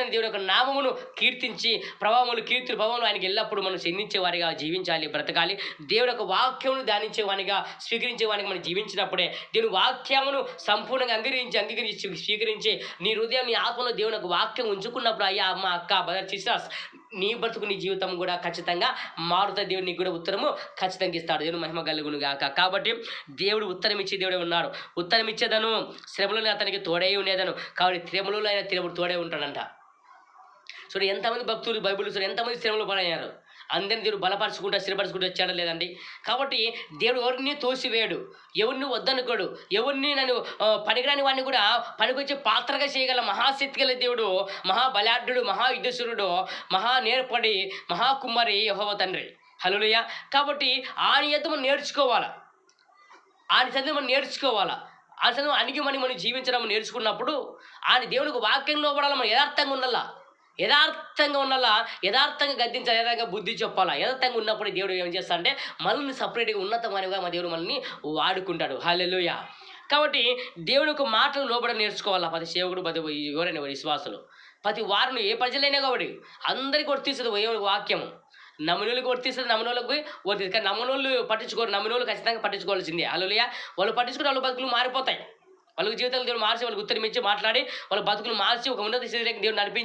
దేవుడి యొక్క నామమును కీర్తించి కీర్తులు ప్రభావములు ఆయనకి ఎల్లప్పుడూ మనం చెందించే వారిగా జీవించాలి, బ్రతకాలి. దేవుడి యొక్క వాక్యమును ధ్యానించేవానిగా స్వీకరించేవానికి మనం జీవించినప్పుడే దేవుని వాక్యమును సంపూర్ణంగా అంగీకరించి స్వీకరించి నీ హృదయం నీ ఆత్మలో దేవుని యొక్క వాక్యం ఉంచుకున్నప్పుడు అయ్యా అమ్మ అక్క బ్రదర్ సిస్టర్స్ నీ బ్రతుకు నీ జీవితం కూడా ఖచ్చితంగా మారుతుంది. దేవుడు నీకు కూడా ఉత్తరము ఖచ్చితంగా ఇస్తాడు. దేవుని మహిమ కలుగును గాక. కాబట్టి దేవుడు ఉత్తరం ఇచ్చే దేవుడే ఉన్నాడు. ఉత్తరం ఇచ్చేదను శ్రమలో అతనికి తోడే ఉండేదను. కాబట్టి శ్రమలో ఆయన దేవుడు తోడే ఉంటాడంట. చూడు ఎంతమంది భక్తులు బైబిల్ చూడు ఎంతమంది శ్రమలు పడయ్యారు. అందరిని దేవుడు బలపరుచుకుంటూ స్థిరపరచుకుంటూ వచ్చాడా లేదండి. కాబట్టి దేవుడు ఎవరిని తోసివేయడు, ఎవరిని వద్దనుకోడు, ఎవరిని నన్ను పనికిరాని వాడిని కూడా పనికొచ్చే పాత్రగా చేయగల మహాశక్తి గల దేవుడు, మహాబలాఢ్యుడు, మహాయుద్ధసురుడు, మహా నేర్పడి మహాకుమారి యెహోవా తండ్రి. హల్లెలూయా. కాబట్టి ఆయన యొద్ద మనం నేర్చుకోవాలా, ఆయన చదివి మనం నేర్చుకోవాలా. అసలు అణిగి మనం జీవించడం నేర్చుకున్నప్పుడు ఆయన దేవునికి వాక్యంలో పడాలి. మనం యథార్థంగా ఉండాలా, యథార్థంగా గద్దించాలి, యథార్థంగా బుద్ధి చెప్పాలా. యథార్థంగా ఉన్నప్పుడు దేవుడు ఏం చేస్తా అంటే మనల్ని సపరేట్గా ఉన్నతమైనగా మా దేవుడు మనల్ని వాడుకుంటాడు. హల్లెలూయా. కాబట్టి దేవుని యొక్క మాటలు లోబడి నేర్చుకోవాలా. ప్రతి సేవకుడు ఎవరైనా విశ్వాసులు ప్రతి వారిని ఏ ప్రజలైనా కాబట్టి అందరికీ వర్తిస్తుంది వాక్యము. నమ్మనోళ్ళకి వర్తిస్తుంది, నమ్మనోళ్ళకి వర్తిస్తుంది. కానీ నమ్మనోళ్ళు పట్టించుకోరు, నమ్మనోళ్ళు ఖచ్చితంగా పట్టించుకోవాల్సిందే. హల్లెలూయా. వాళ్ళు పట్టించుకుని వాళ్ళ బతుకులు మారిపోతాయి. వాళ్ళకి జీవితాలు దేవుడు మార్చి వాళ్ళకి ఉత్తరం ఇచ్చి మాట్లాడి వాళ్ళ బతుకులు మార్చి ఒక ఉన్నత స్థితిలోకి దేవుడు నడిపించి